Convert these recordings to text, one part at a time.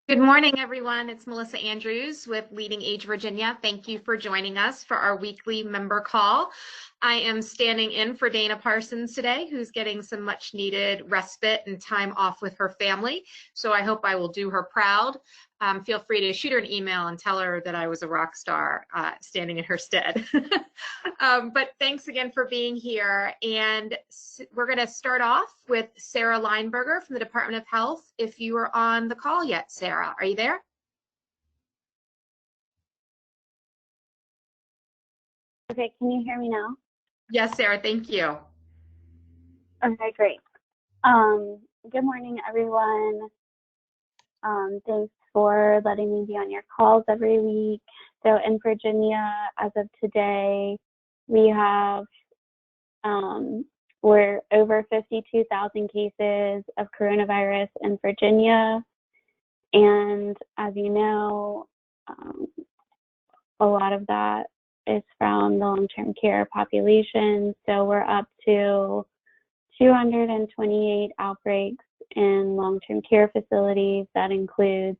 Good morning, everyone. It's Melissa Andrews with LeadingAge Virginia. Thank you for joining us for our weekly member call. I am standing in for Dana Parsons today, who's getting some much needed respite and time off with her family. So I hope I will do her proud. Feel free to shoot her an email and tell her that I was a rock star standing in her stead. But thanks again for being here. And we're going to start off with Sarah Lineberger from the Department of Health. If you are on the call yet, Sarah, are you there? Okay, can you hear me now? Yes, Sarah, thank you. Okay, great. Good morning, everyone. Thanks for letting me be on your calls every week. So in Virginia, as of today, we have, we're over 52,000 cases of coronavirus in Virginia. And as you know, a lot of that is from the long-term care population. So we're up to 228 outbreaks in long-term care facilities. That includes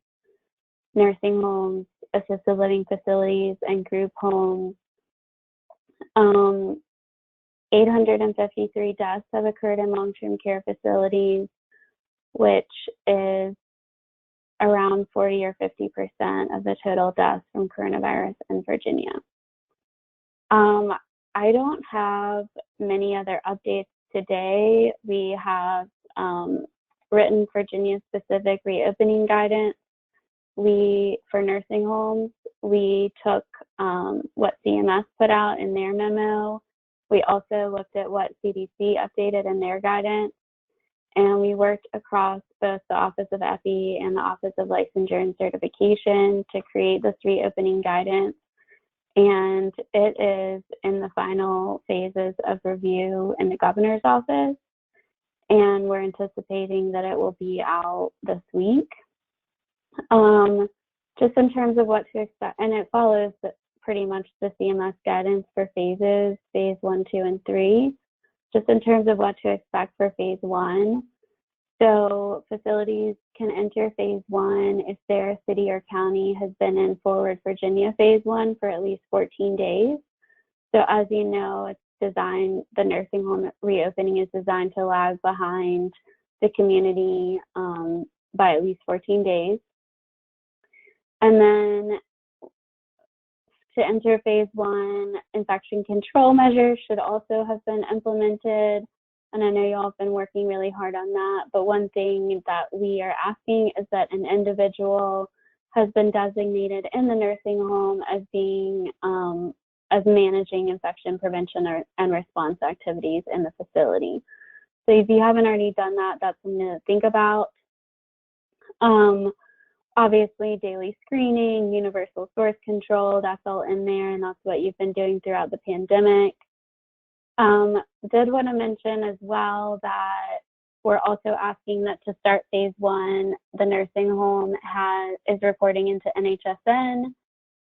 nursing homes, assisted living facilities, and group homes. 853 deaths have occurred in long-term care facilities, which is around 40 or 50% of the total deaths from coronavirus in Virginia. I don't have many other updates today. We have written Virginia-specific reopening guidance. For nursing homes, we took what CMS put out in their memo. We also looked at what CDC updated in their guidance. And we worked across both the Office of FE and the Office of Licensure and Certification to create this reopening guidance. And it is in the final phases of review in the governor's office. And we're anticipating that it will be out this week. Just in terms of what to expect, and it follows pretty much the CMS guidance for phases, phase 1, 2, and 3. Just in terms of what to expect for phase 1. So facilities can enter phase 1 if their city or county has been in Forward Virginia phase 1 for at least 14 days. So as you know, it's designed, the nursing home reopening is designed to lag behind the community by at least 14 days. And then to enter phase 1, infection control measures should also have been implemented. And I know you all have been working really hard on that. But one thing that we are asking is that an individual has been designated in the nursing home as being, as managing infection prevention and response activities in the facility. So if you haven't already done that, that's something to think about. Obviously, daily screening, universal source control, that's all in there, and that's what you've been doing throughout the pandemic. Did want to mention as well that we're also asking that to start phase 1, the nursing home is reporting into NHSN,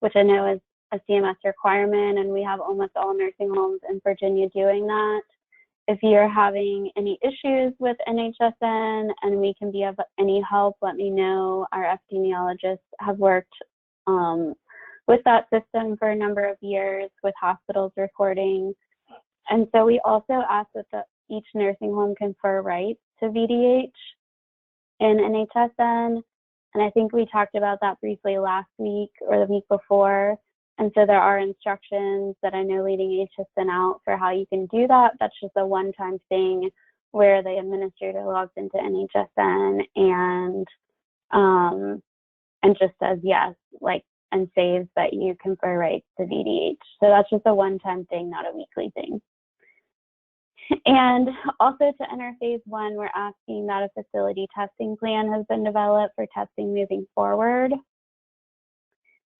which I know is a CMS requirement, and we have almost all nursing homes in Virginia doing that. If you're having any issues with NHSN and we can be of any help, let me know. Our epidemiologists have worked with that system for a number of years with hospitals reporting. And so we also ask that each nursing home confer rights to VDH in NHSN. And I think we talked about that briefly last week or the week before. And so there are instructions that I know LeadingAge has sent out for how you can do that. That's just a one-time thing where the administrator logs into NHSN and just says yes, and saves that you confer rights to VDH. So that's just a one-time thing, not a weekly thing. And also to enter phase 1, we're asking that a facility testing plan has been developed for testing moving forward,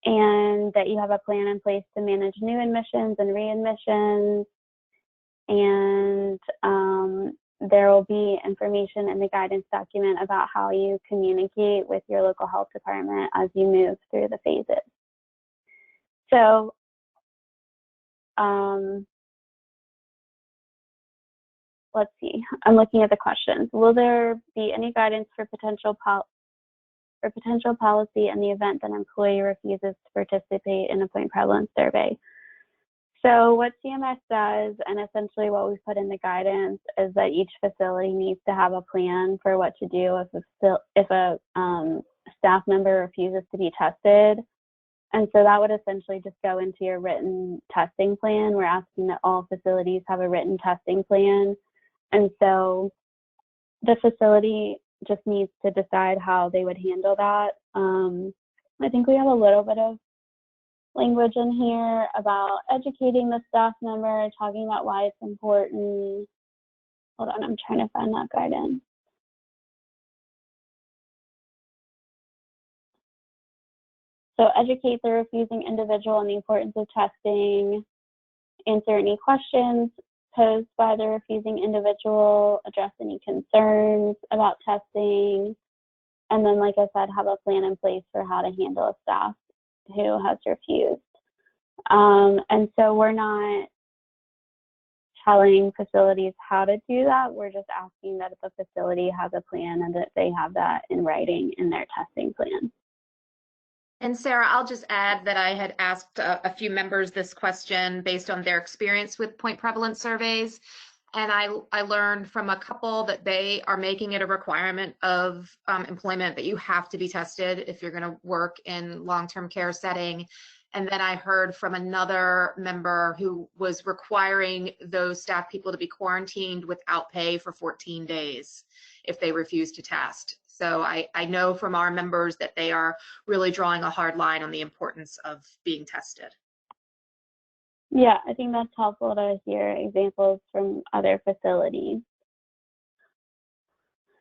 and that you have a plan in place to manage new admissions and readmissions. And there will be information in the guidance document about how you communicate with your local health department as you move through the phases. So let's see, I'm looking at the questions. Will there be any guidance for potential for potential policy in the event that an employee refuses to participate in a point prevalence survey. So what CMS does, and essentially what we put in the guidance, is that each facility needs to have a plan for what to do if a staff member refuses to be tested. And so that would essentially just go into your written testing plan. We're asking that all facilities have a written testing plan. And so the facility just needs to decide how they would handle that. I think we have a little bit of language in here about educating the staff member, talking about why it's important. Hold on, I'm trying to find that guidance. So educate the refusing individual on the importance of testing, answer any questions posed by the refusing individual, address any concerns about testing, and then, like I said, have a plan in place for how to handle a staff who has refused. And so we're not telling facilities how to do that. We're just asking that if a facility has a plan and that they have that in writing in their testing plan. And Sarah, I'll just add that I had asked a few members this question based on their experience with point prevalence surveys. And I learned from a couple that they are making it a requirement of employment that you have to be tested if you're going to work in long-term care setting. And then I heard from another member who was requiring those staff people to be quarantined without pay for 14 days if they refuse to test. So I know from our members that they are really drawing a hard line on the importance of being tested. Yeah, I think that's helpful to hear examples from other facilities.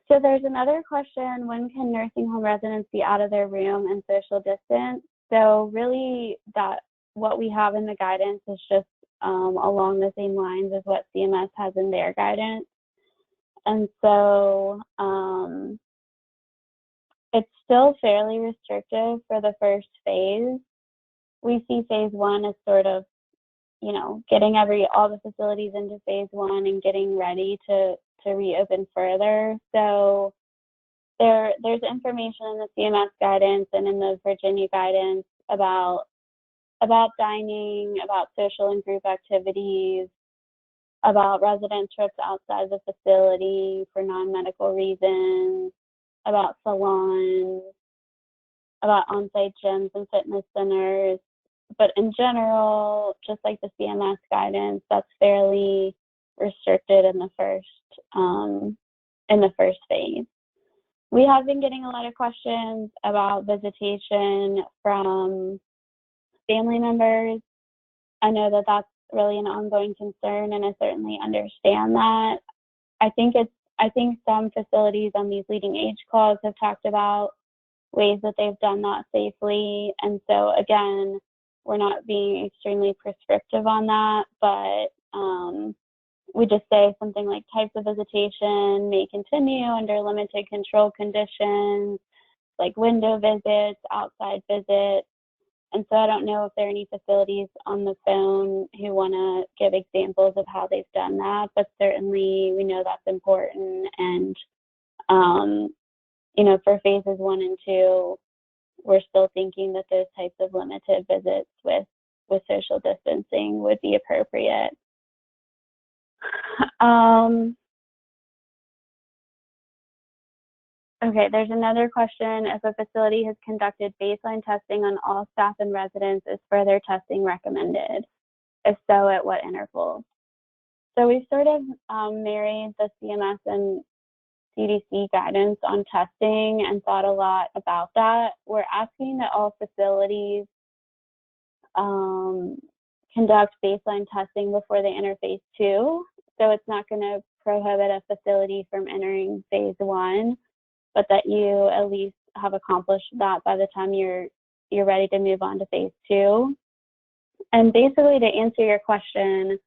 So there's another question: when can nursing home residents be out of their room and social distance? So really, that what we have in the guidance is just along the same lines as what CMS has in their guidance. And so it's still fairly restrictive for the first phase. We see phase one as sort of, you know, getting all the facilities into phase one and getting ready to reopen further. So there's information in the CMS guidance and in the Virginia guidance about dining, about social and group activities, about resident trips outside the facility for non-medical reasons, about salons, about on-site gyms and fitness centers. But in general, just like the CMS guidance, that's fairly restricted in the first phase. We have been getting a lot of questions about visitation from family members. I know that that's really an ongoing concern, and I certainly understand that. I think some facilities on these LeadingAge calls have talked about ways that they've done that safely. And so again, we're not being extremely prescriptive on that, but we just say something like types of visitation may continue under limited control conditions, like window visits, outside visits. And so I don't know if there are any facilities on the phone who want to give examples of how they've done that, but certainly we know that's important. And, you know, for phases 1 and 2, we're still thinking that those types of limited visits with social distancing would be appropriate. Okay, there's another question. If a facility has conducted baseline testing on all staff and residents, is further testing recommended? If so, at what intervals? So we've sort of married the CMS and CDC guidance on testing and thought a lot about that. We're asking that all facilities conduct baseline testing before they enter phase 2. So it's not going to prohibit a facility from entering phase 1, but that you at least have accomplished that by the time you're ready to move on to phase 2. And basically, to answer your question,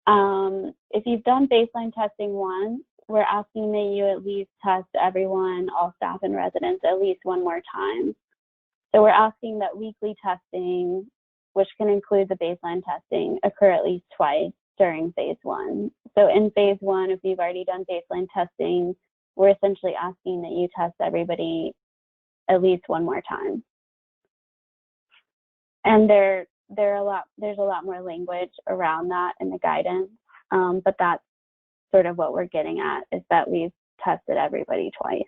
if you've done baseline testing once, we're asking that you at least test everyone, all staff and residents, at least one more time. So we're asking that weekly testing, which can include the baseline testing, occur at least twice during phase 1. So in phase 1, if you've already done baseline testing, we're essentially asking that you test everybody at least one more time. And there's a lot more language around that in the guidance, but that's sort of what we're getting at, is that we've tested everybody twice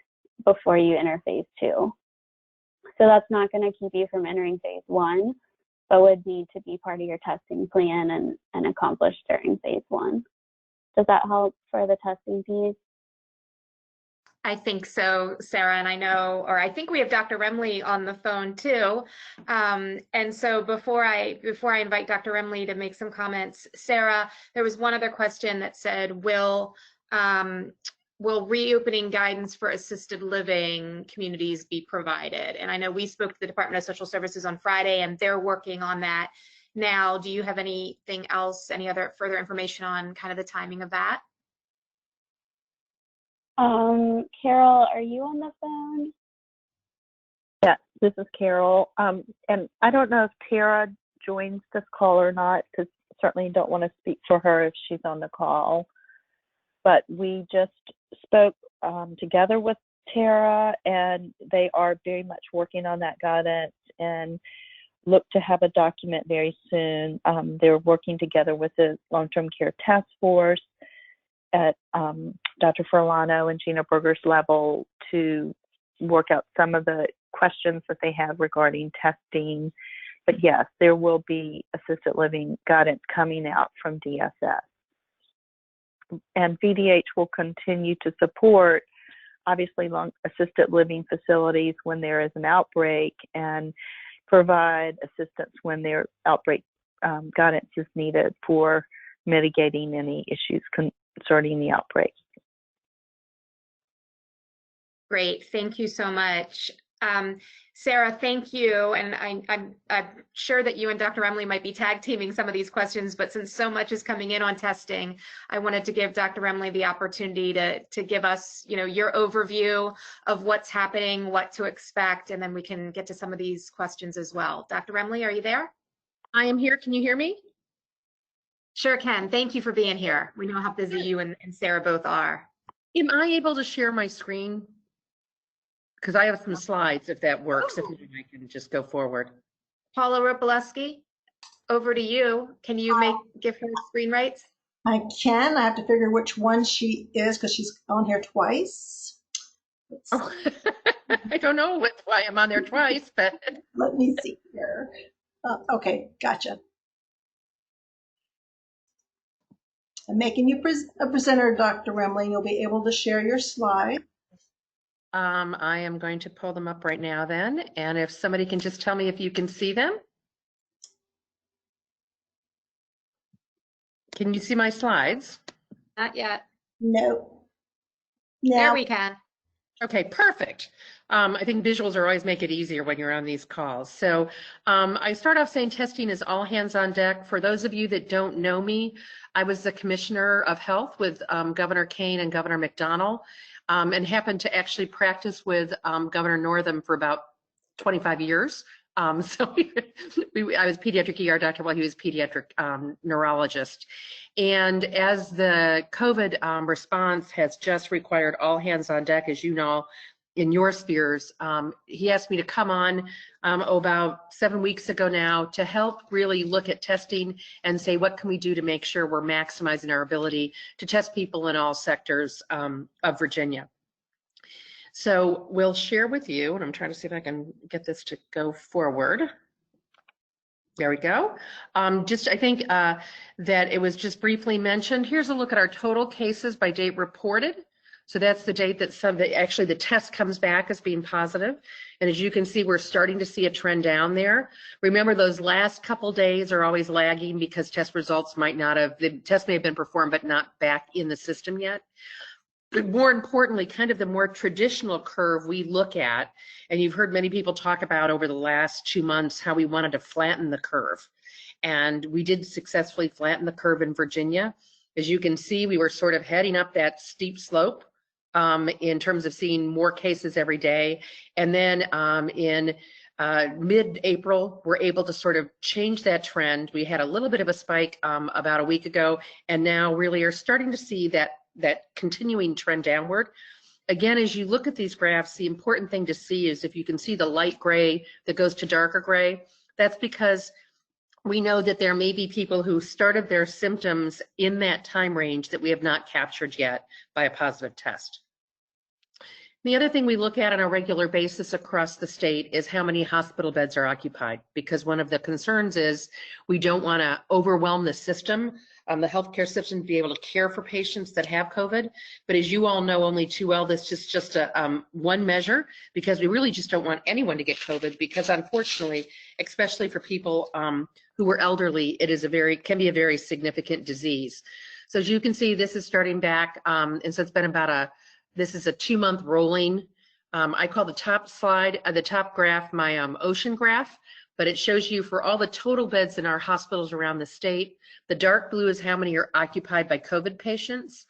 before you enter phase 2. So that's not going to keep you from entering phase 1, but would need to be part of your testing plan and accomplished during phase 1. Does that help for the testing piece? I think so, Sarah, and I think we have Dr. Remley on the phone too. And so before I invite Dr. Remley to make some comments, Sarah, there was one other question that said, will reopening guidance for assisted living communities be provided? And I know we spoke to the Department of Social Services on Friday, and they're working on that now. Do you have anything else, any other further information on kind of the timing of that? Carol, are you on the phone? Yes, this is Carol. And I don't know if Tara joins this call or not, because certainly don't want to speak for her if she's on the call. But we just spoke together with Tara, and they are very much working on that guidance and look to have a document very soon. They're working together with the Long-Term Care Task Force at Dr. Furlano and Gina Berger's level to work out some of the questions that they have regarding testing. But yes, there will be assisted living guidance coming out from DSS. And VDH will continue to support, obviously, assisted living facilities when there is an outbreak, and provide assistance when their outbreak guidance is needed for mitigating any issues concerning the outbreak. Great, thank you so much. Sarah, thank you. And I'm sure that you and Dr. Remley might be tag teaming some of these questions, but since so much is coming in on testing, I wanted to give Dr. Remley the opportunity to give us, your overview of what's happening, what to expect, and then we can get to some of these questions as well. Dr. Remley, are you there? I am here. Can you hear me? Sure can. Thank you for being here. We know how busy you and Sarah both are. Am I able to share my screen? Because I have some slides, if that works, if I can just go forward. Paula Ropoleski, over to you. Can you give her screen rights? I can. I have to figure which one she is because she's on here twice. Oh, I don't know why I'm on there twice, but let me see here. Okay, gotcha. I'm making you a presenter, Dr. Remley. You'll be able to share your slide. I am going to pull them up right now then. And if somebody can just tell me if you can see them. Can you see my slides? Not yet. No. There Now we can. Okay, perfect. I think visuals are always make it easier when you're on these calls. So I start off saying testing is all hands on deck. For those of you that don't know me, I was the Commissioner of Health with Governor Kane and Governor McDonnell, and happened to actually practice with Governor Northam for about 25 years. So I was pediatric ER doctor while he was pediatric neurologist. And as the COVID response has just required all hands on deck, as you know, in your spheres, he asked me to come on about 7 weeks ago now to help really look at testing and say, what can we do to make sure we're maximizing our ability to test people in all sectors of Virginia. So we'll share with you, and I'm trying to see if I can get this to go forward. There we go. I think that it was just briefly mentioned. Here's a look at our total cases by date reported. So that's the date that actually the test comes back as being positive. And as you can see, we're starting to see a trend down there. Remember, those last couple days are always lagging because test results the test may have been performed, but not back in the system yet. But more importantly, kind of the more traditional curve we look at, and you've heard many people talk about over the last 2 months how we wanted to flatten the curve. And we did successfully flatten the curve in Virginia. As you can see, we were sort of heading up that steep slope in terms of seeing more cases every day. And then in mid-April, we're able to sort of change that trend. We had a little bit of a spike about a week ago, and now really are starting to see that continuing trend downward. again, as you look at these graphs, the important thing to see is if you can see the light gray that goes to darker gray, that's because we know that there may be people who started their symptoms in that time range that we have not captured yet by a positive test. The other thing we look at on a regular basis across the state is how many hospital beds are occupied, because one of the concerns is we don't want to overwhelm the system, the healthcare system, to be able to care for patients that have COVID. But as you all know only too well, this is just a one measure, because we really just don't want anyone to get COVID, because unfortunately, especially for people who are elderly, it is can be a very significant disease. So as you can see, this is starting back, and so it's been about this is a 2-month rolling. I call the top slide, the top graph, my ocean graph, but it shows you for all the total beds in our hospitals around the state. The dark blue is how many are occupied by COVID patients.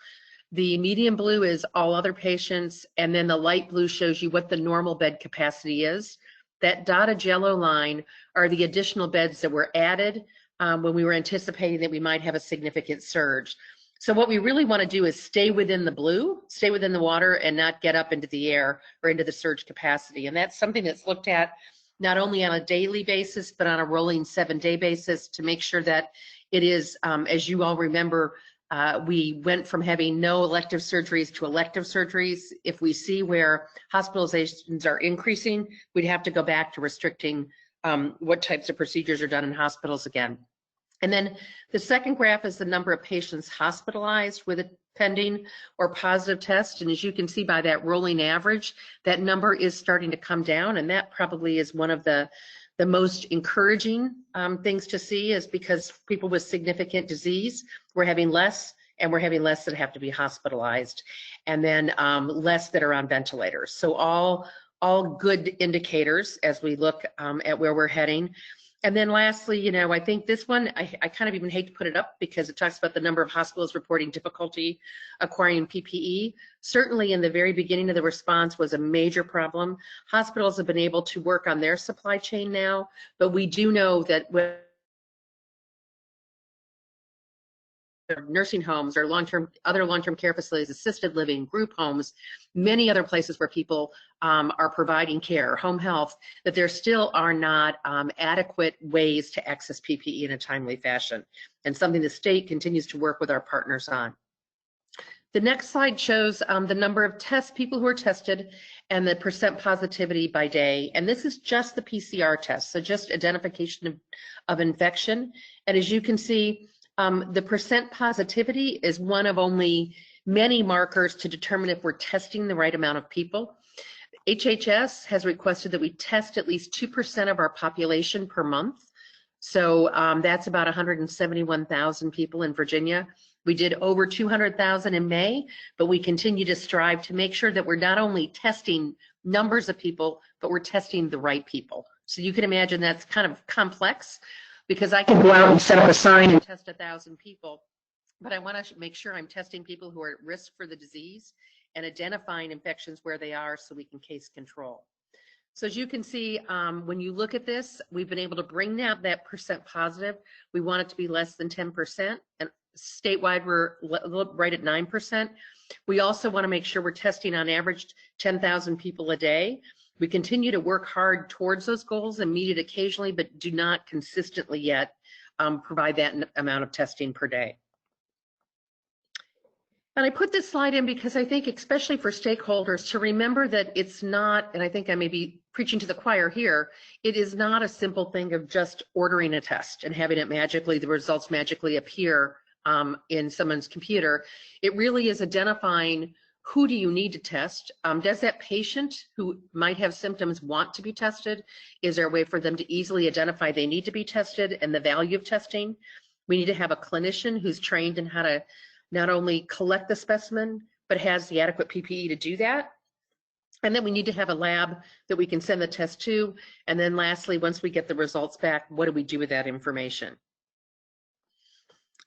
The medium blue is all other patients, and then the light blue shows you what the normal bed capacity is. That dotted yellow line are the additional beds that were added when we were anticipating that we might have a significant surge. So what we really want to do is stay within the blue, stay within the water, and not get up into the air or into the surge capacity. And that's something that's looked at not only on a daily basis, but on a rolling 7-day basis to make sure that it is, as you all remember, we went from having no elective surgeries to elective surgeries. If we see where hospitalizations are increasing, we'd have to go back to restricting what types of procedures are done in hospitals again. And then the second graph is the number of patients hospitalized with a pending or positive test. And as you can see by that rolling average, that number is starting to come down. And that probably is one of the most encouraging things to see, is because people with significant disease, we're having less, and we're having less that have to be hospitalized, and then less that are on ventilators. So all good indicators as we look at where we're heading. And then lastly, I think this one, I kind of even hate to put it up because it talks about the number of hospitals reporting difficulty acquiring PPE. Certainly in the very beginning of the response was a major problem. Hospitals have been able to work on their supply chain now, but we do know that nursing homes or other long-term care facilities, assisted living, group homes, many other places where people are providing care, home health, that there still are not adequate ways to access PPE in a timely fashion, and something the state continues to work with our partners on. The next slide shows the number of people who are tested and the percent positivity by day. And this is just the PCR test, so just identification of infection. And as you can see, the percent positivity is one of only many markers to determine if we're testing the right amount of people. HHS has requested that we test at least 2% of our population per month. So that's about 171,000 people in Virginia. We did over 200,000 in May, but we continue to strive to make sure that we're not only testing numbers of people, but we're testing the right people. So you can imagine that's kind of complex, because I can go out and set up a sign and test 1,000 people, but I want to make sure I'm testing people who are at risk for the disease and identifying infections where they are so we can case control. So as you can see, when you look at this, we've been able to bring down that percent positive. We want it to be less than 10%, and statewide we're right at 9%. We also want to make sure we're testing on average 10,000 people a day. We continue to work hard towards those goals and meet it occasionally, but do not consistently yet provide that amount of testing per day. And I put this slide in because I think, especially for stakeholders, to remember that it's not, and I think I may be preaching to the choir here, it is not a simple thing of just ordering a test and having it magically, the results magically appear in someone's computer. It really is identifying who do you need to test? Does that patient who might have symptoms want to be tested? Is there a way for them to easily identify they need to be tested and the value of testing? We need to have a clinician who's trained in how to not only collect the specimen, but has the adequate PPE to do that. And then we need to have a lab that we can send the test to. And then lastly, once we get the results back, what do we do with that information?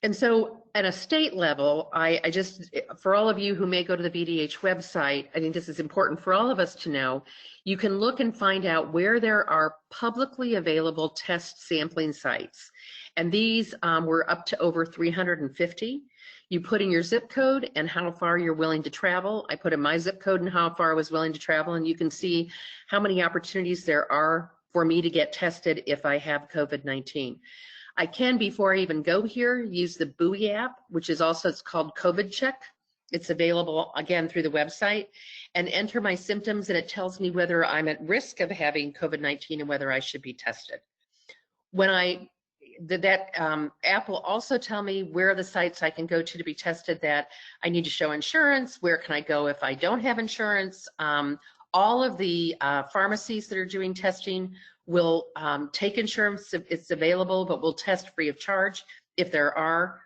And so at a state level, I just, for all of you who may go to the VDH website, I think this is important for all of us to know. You can look and find out where there are publicly available test sampling sites. And these were up to over 350. You put in your zip code and how far you're willing to travel. I put in my zip code and how far I was willing to travel, and you can see how many opportunities there are for me to get tested if I have COVID-19. I can, before I even go here, use the Buoy app, which is also, it's called COVID Check. It's available, again, through the website, and enter my symptoms, and it tells me whether I'm at risk of having COVID-19 and whether I should be tested. When that app will also tell me where are the sites I can go to be tested that I need to show insurance, where can I go if I don't have insurance. All of the pharmacies that are doing testing will take insurance if it's available, but will test free of charge if there are,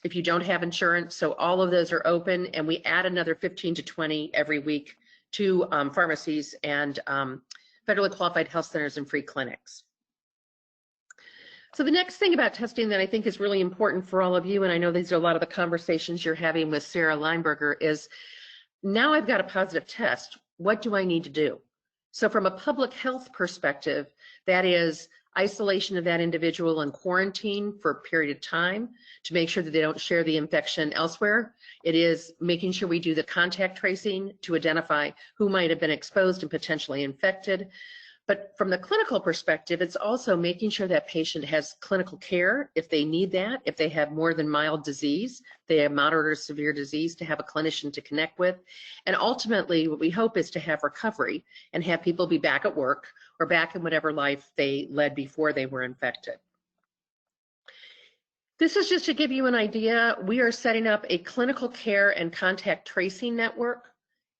if you don't have insurance. So all of those are open, and we add another 15 to 20 every week to pharmacies and federally qualified health centers and free clinics. So the next thing about testing that I think is really important for all of you, and I know these are a lot of the conversations you're having with Sarah Lineberger, is now I've got a positive test. What do I need to do? So from a public health perspective, that is isolation of that individual and quarantine for a period of time to make sure that they don't share the infection elsewhere. It is making sure we do the contact tracing to identify who might have been exposed and potentially infected. But from the clinical perspective, it's also making sure that patient has clinical care if they need that, if they have more than mild disease, they have moderate or severe disease, to have a clinician to connect with. And ultimately, what we hope is to have recovery and have people be back at work or back in whatever life they led before they were infected. This is just to give you an idea. We are setting up a clinical care and contact tracing network.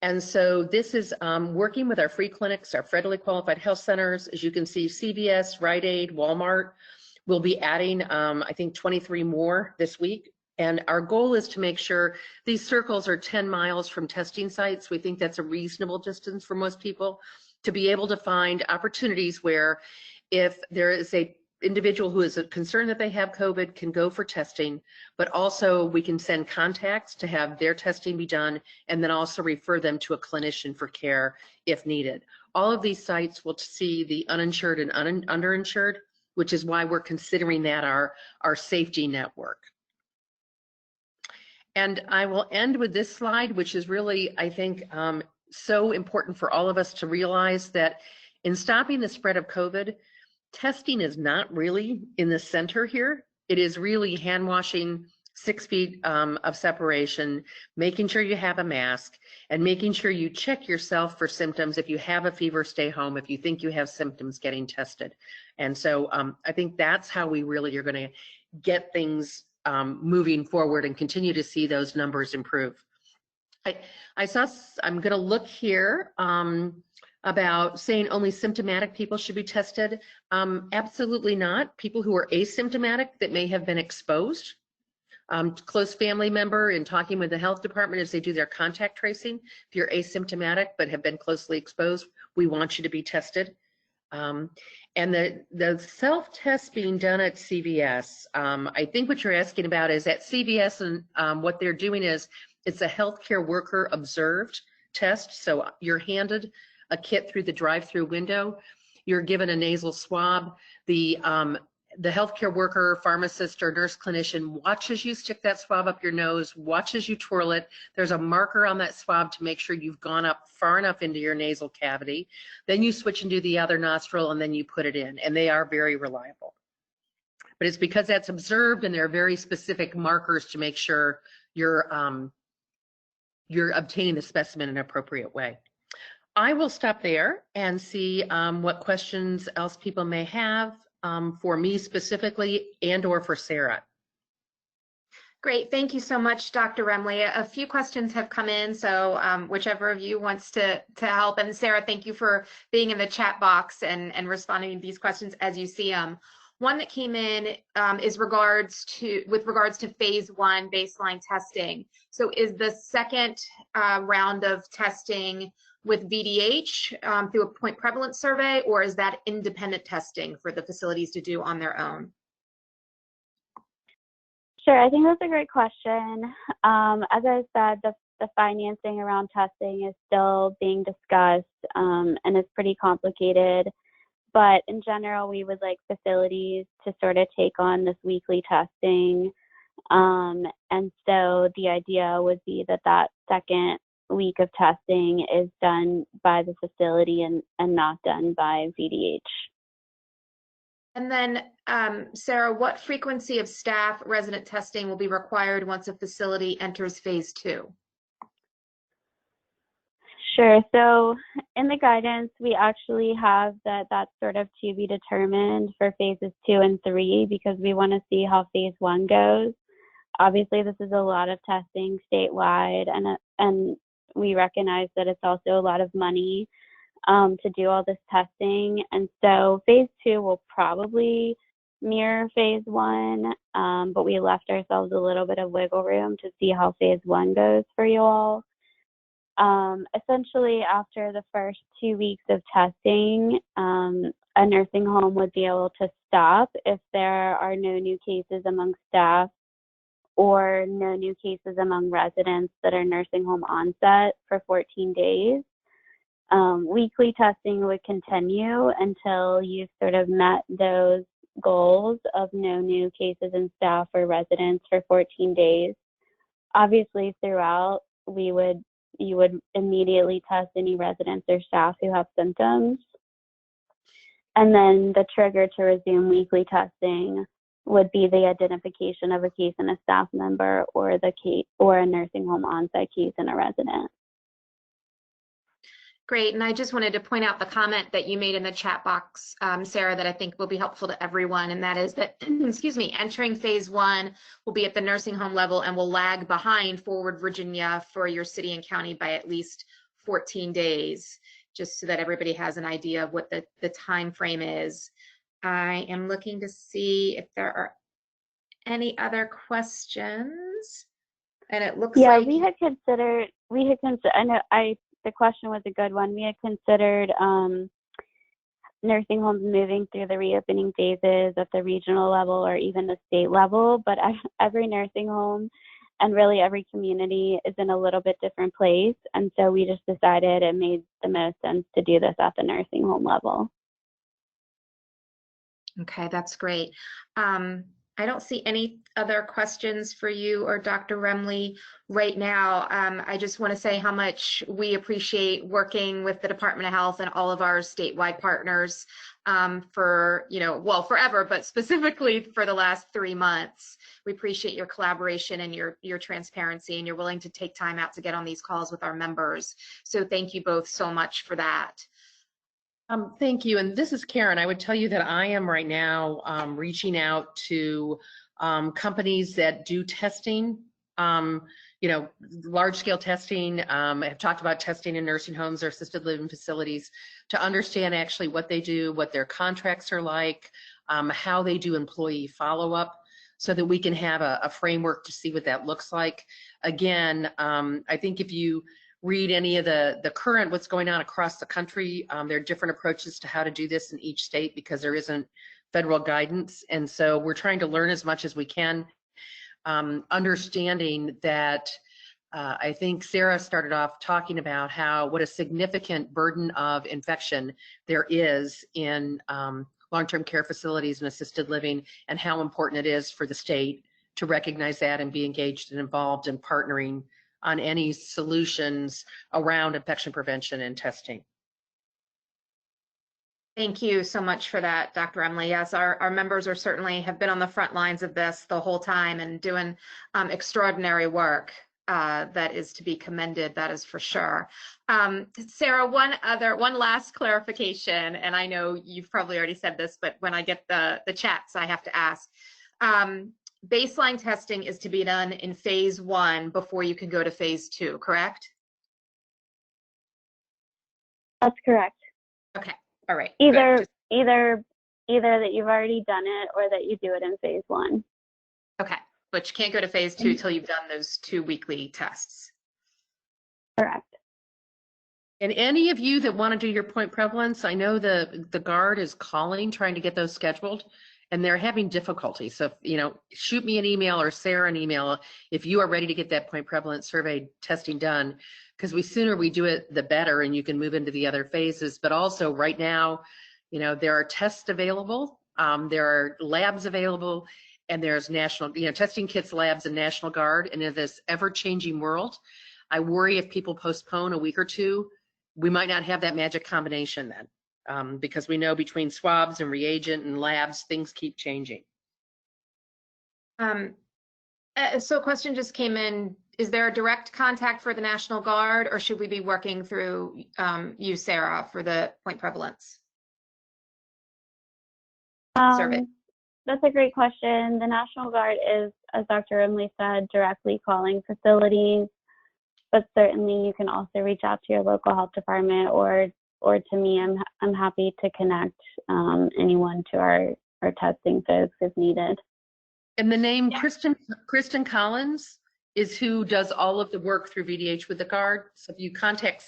And so this is working with our free clinics, our federally qualified health centers. As you can see, CVS, Rite Aid, Walmart. We'll be adding, I think, 23 more this week. And our goal is to make sure these circles are 10 miles from testing sites. We think that's a reasonable distance for most people, to be able to find opportunities where if there is a individual who is concerned that they have COVID can go for testing, but also we can send contacts to have their testing be done, and then also refer them to a clinician for care if needed. All of these sites will see the uninsured and underinsured, which is why we're considering that our safety network. And I will end with this slide, which is really, I think, so important for all of us to realize that in stopping the spread of COVID, testing is not really in the center here. It is really hand washing, 6 feet of separation, making sure you have a mask, and making sure you check yourself for symptoms. If you have a fever, stay home. If you think you have symptoms, getting tested. And so I think that's how we really are going to get things moving forward and continue to see those numbers improve. I'm going to look here about saying only symptomatic people should be tested. Absolutely not. People who are asymptomatic that may have been exposed, close family member, in talking with the health department as they do their contact tracing. If you're asymptomatic but have been closely exposed, we want you to be tested. And the self-test being done at CVS, I think what you're asking about is at CVS, and what they're doing is it's a healthcare worker observed test. So you're handed a kit through the drive-through window. You're given a nasal swab. The healthcare worker, pharmacist, or nurse clinician watches you stick that swab up your nose, watches you twirl it. There's a marker on that swab to make sure you've gone up far enough into your nasal cavity. Then you switch and do the other nostril, and then you put it in, and they are very reliable. But it's because that's observed, and there are very specific markers to make sure you're obtaining the specimen in an appropriate way. I will stop there and see what questions else people may have for me specifically and or for Sarah. Great, thank you so much, Dr. Remley. A few questions have come in, so whichever of you wants to help. And Sarah, thank you for being in the chat box and responding to these questions as you see them. One that came in is with regards to phase 1 baseline testing. So is the second round of testing with VDH through a point prevalence survey, or is that independent testing for the facilities to do on their own? Sure, I think that's a great question. As I said, the financing around testing is still being discussed, and it's pretty complicated. But in general, we would like facilities to sort of take on this weekly testing And so the idea would be that that second week of testing is done by the facility and not done by VDH. And then, Sarah, what frequency of staff resident testing will be required once a facility enters phase 2? Sure. So in the guidance, we actually have that that's sort of to be determined for phases 2 and 3 because we want to see how phase 1 goes. Obviously, this is a lot of testing statewide, and we recognize that it's also a lot of money to do all this testing. And so phase 2 will probably mirror phase 1, but we left ourselves a little bit of wiggle room to see how phase 1 goes for you all. Essentially, after the first 2 weeks of testing, a nursing home would be able to stop if there are no new cases among staff or no new cases among residents that are nursing home onset for 14 days. Weekly testing would continue until you've sort of met those goals of no new cases in staff or residents for 14 days. Obviously, throughout, you would immediately test any residents or staff who have symptoms. And then the trigger to resume weekly testing would be the identification of a case in a staff member or a nursing home on-site case in a resident. Great, and I just wanted to point out the comment that you made in the chat box, Sarah, that I think will be helpful to everyone, and that is that, excuse me, entering phase 1 will be at the nursing home level and will lag behind Forward Virginia for your city and county by at least 14 days, just so that everybody has an idea of what the time frame is. I am looking to see if there are any other questions, and it looks like we had considered. The question was a good one. We had considered nursing homes moving through the reopening phases at the regional level or even the state level, but every nursing home and really every community is in a little bit different place. And so we just decided it made the most sense to do this at the nursing home level. Okay, that's great. I don't see any other questions for you or Dr. Remley right now. I just want to say how much we appreciate working with the Department of Health and all of our statewide partners for, well, forever, but specifically for the last 3 months. We appreciate your collaboration and your transparency, and you're willing to take time out to get on these calls with our members. So thank you both so much for that. Thank you. And this is Karen. I would tell you that I am right now reaching out to companies that do testing, large scale testing. I've talked about testing in nursing homes or assisted living facilities to understand actually what they do, what their contracts are like, how they do employee follow-up, so that we can have a framework to see what that looks like. Again, I think if you read any of the current what's going on across the country, there are different approaches to how to do this in each state because there isn't federal guidance. And so we're trying to learn as much as we can, understanding that I think Sarah started off talking about what a significant burden of infection there is in long-term care facilities and assisted living, and how important it is for the state to recognize that and be engaged and involved in partnering on any solutions around infection prevention and testing. Thank you so much for that, Dr. Emily. Yes, our members are certainly have been on the front lines of this the whole time and doing extraordinary work that is to be commended, that is for sure. Sarah, one last clarification, and I know you've probably already said this, but when I get the chats, I have to ask. Baseline testing is to be done in phase 1 before you can go to phase 2, correct? That's correct. Okay, all right. Either that you've already done it or that you do it in phase 1. Okay, but you can't go to phase 2 till you've done those 2 weekly tests. Correct. And any of you that want to do your point prevalence, I know the guard is calling, trying to get those scheduled, and they're having difficulty. So, shoot me an email or Sarah an email if you are ready to get that point prevalence survey testing done, because the sooner we do it, the better, and you can move into the other phases. But also right now, there are tests available, there are labs available, and there's national, testing kits, labs, and National Guard. And in this ever-changing world, I worry if people postpone a week or two, we might not have that magic combination then, because we know between swabs and reagent and labs, things keep changing. So a question just came in. Is there a direct contact for the National Guard, or should we be working through you, Sarah, for the point prevalence survey? That's a great question. The National Guard is, as Dr. Rimley said, directly calling facilities, but certainly you can also reach out to your local health department or to me. I'm happy to connect anyone to our testing folks if needed. And the name Kristen Collins is who does all of the work through VDH with the Guard. So if you contact,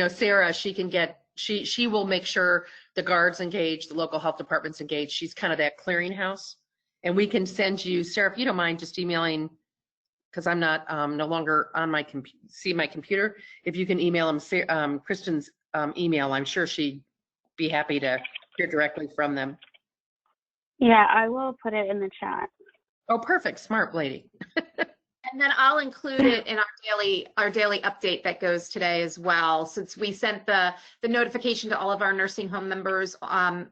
Sarah, she will make sure the Guard's engaged, the local health department's engaged. She's kind of that clearinghouse. And we can send you, Sarah, if you don't mind just emailing, because I'm not no longer on my computer. If you can email them, Kristen's email, I'm sure she'd be happy to hear directly from them. Yeah, I will put it in the chat. Oh, perfect. Smart lady. And then I'll include it in our daily update that goes today as well, since we sent the notification to all of our nursing home members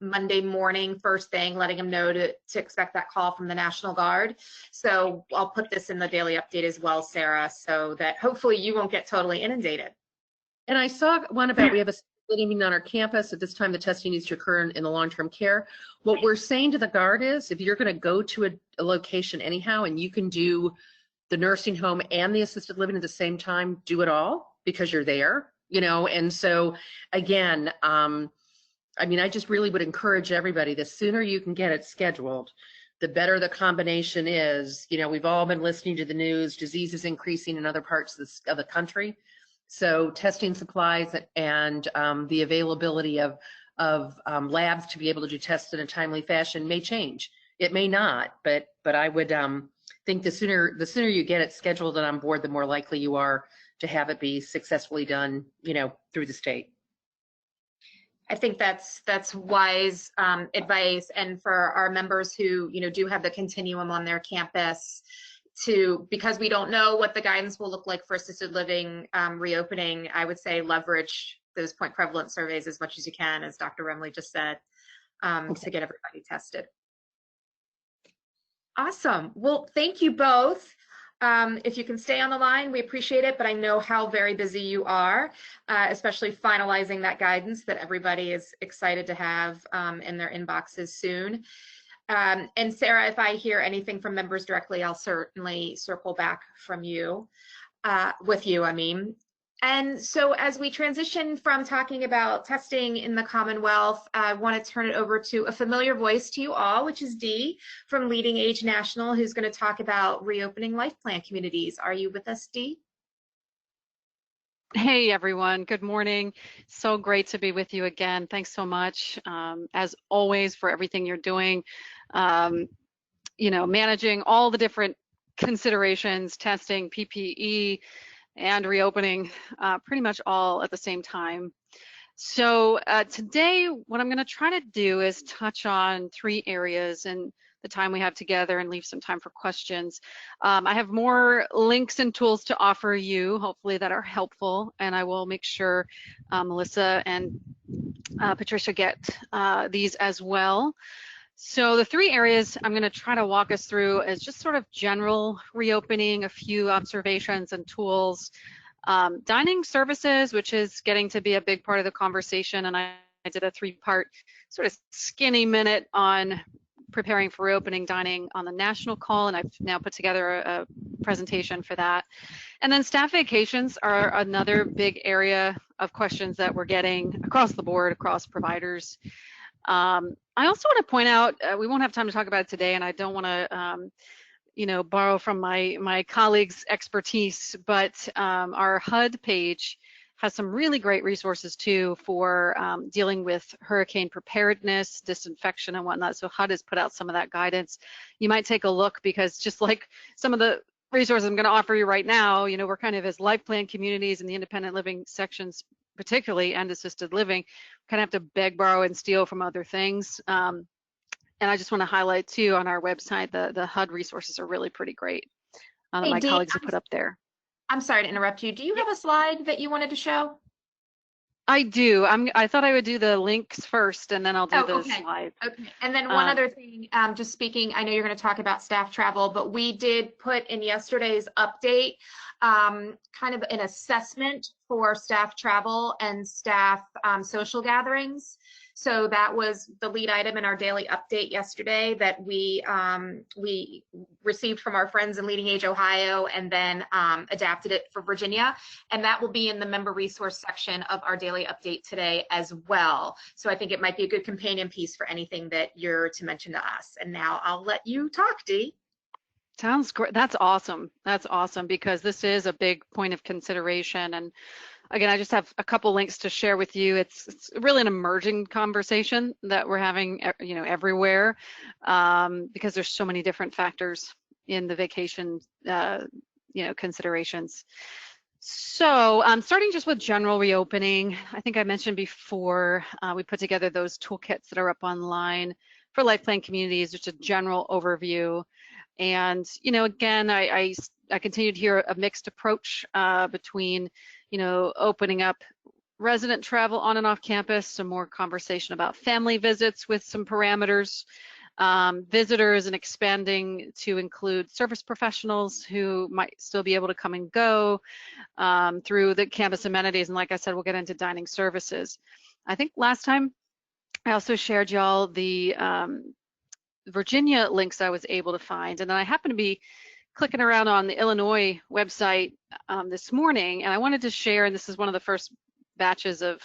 Monday morning, first thing, letting them know to expect that call from the National Guard. So I'll put this in the daily update as well, Sarah, so that hopefully you won't get totally inundated. And I saw one about we have a meeting on our campus. At this time, the testing needs to occur in the long-term care. What we're saying to the Guard is, if you're going to go to a location anyhow, and you can do the nursing home and the assisted living at the same time, do it all because you're there, and so again, I just really would encourage everybody, the sooner you can get it scheduled, the better the combination is. We've all been listening to the news, disease is increasing in other parts of the country. So testing supplies and the availability of labs to be able to do tests in a timely fashion may change. It may not, but I would think the sooner you get it scheduled and on board, the more likely you are to have it be successfully done, through the state. I think that's wise advice, and for our members who do have the continuum on their campus, because we don't know what the guidance will look like for assisted living reopening, I would say leverage those point prevalence surveys as much as you can, as Dr. Remley just said, to get everybody tested. Awesome. Well, thank you both. If you can stay on the line, we appreciate it, but I know how very busy you are, especially finalizing that guidance that everybody is excited to have in their inboxes soon. And Sarah, if I hear anything from members directly, I'll certainly circle back from you, with you, And so as we transition from talking about testing in the Commonwealth, I want to turn it over to a familiar voice to you all, which is Dee from LeadingAge National, who's going to talk about reopening life plan communities. Are you with us, Dee? Hey everyone, good morning. So great to be with you again. Thanks so much, as always, for everything you're doing. Managing all the different considerations, testing, PPE, and reopening, pretty much all at the same time. So today, what I'm going to try to do is touch on 3 areas in the time we have together and leave some time for questions. I have more links and tools to offer you, hopefully that are helpful, and I will make sure Melissa and Patricia get these as well. So the 3 areas I'm going to try to walk us through is just sort of general reopening, a few observations and tools, dining services, which is getting to be a big part of the conversation, and I did a 3-part sort of skinny minute on preparing for reopening dining on the national call, and I've now put together a presentation for that. And then staff vacations are another big area of questions that we're getting across the board, across providers. I also want to point out, we won't have time to talk about it today, and I don't want to borrow from my colleagues' expertise, but our HUD page has some really great resources too for dealing with hurricane preparedness, disinfection, and whatnot. So HUD has put out some of that guidance. You might take a look, because just like some of the resources I'm going to offer you right now, we're kind of, as life plan communities and the independent living sections particularly, and assisted living, kind of have to beg, borrow, and steal from other things. And I just want to highlight too, on our website, the HUD resources are really pretty great that Hey, my Dee, colleagues have put up there. I'm sorry to interrupt you. Do you have a slide that you wanted to show? I do. I thought I would do the links first and then I'll do Oh, the okay. slides. Okay. And then one Um, other thing, just speaking, I know you're going to talk about staff travel, but we did put in yesterday's update kind of an assessment for staff travel and staff social gatherings. So that was the lead item in our daily update yesterday that we received from our friends in LeadingAge Ohio and then adapted it for Virginia. And that will be in the member resource section of our daily update today as well. So I think it might be a good companion piece for anything that you're to mention to us. And now I'll let you talk, Dee. Sounds great. That's awesome. That's awesome because this is a big point of consideration. And again, I just have a couple links to share with you. It's really an emerging conversation that we're having, everywhere, because there's so many different factors in the vacation, considerations. So starting just with general reopening, I think I mentioned before, we put together those toolkits that are up online for life plan communities, just a general overview. And, again, I continue to hear a mixed approach between, opening up resident travel on and off campus, some more conversation about family visits with some parameters, visitors, and expanding to include service professionals who might still be able to come and go through the campus amenities. And like I said, we'll get into dining services. I think last time I also shared y'all the Virginia links I was able to find. And then I happened to be clicking around on the Illinois website this morning, and I wanted to share, and this is one of the first batches of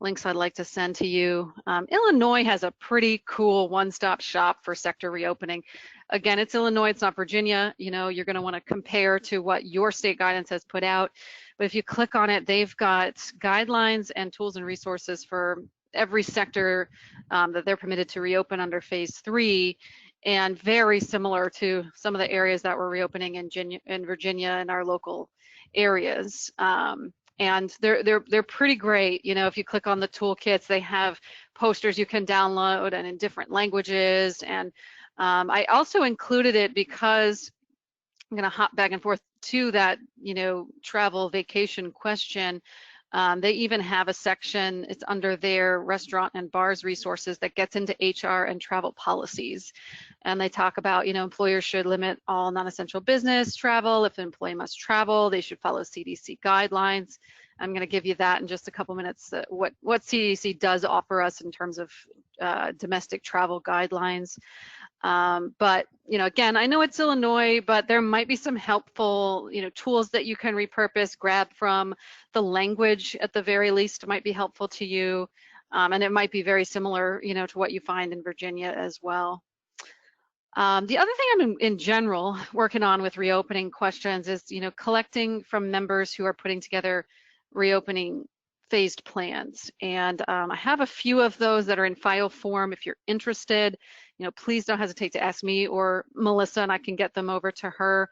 links I'd like to send to you. Illinois has a pretty cool one-stop shop for sector reopening. Again, it's Illinois, it's not Virginia. You're going to want to compare to what your state guidance has put out. But if you click on it, they've got guidelines and tools and resources for every sector that they're permitted to reopen under phase 3, and very similar to some of the areas that we're reopening in Virginia and our local areas. And they're pretty great. If you click on the toolkits, they have posters you can download and in different languages. And I also included it because I'm going to hop back and forth to that, travel vacation question. They even have a section, it's under their restaurant and bars resources, that gets into HR and travel policies. And they talk about, employers should limit all non-essential business travel. If an employee must travel, they should follow CDC guidelines. I'm going to give you that in just a couple minutes, what CDC does offer us in terms of domestic travel guidelines. But, again, I know it's Illinois, but there might be some helpful, tools that you can repurpose, grab from. The language at the very least might be helpful to you. And it might be very similar, to what you find in Virginia as well. The other thing I'm in general working on with reopening questions is, collecting from members who are putting together reopening phased plans. And I have a few of those that are in file form. If you're interested, please don't hesitate to ask me or Melissa, and I can get them over to her.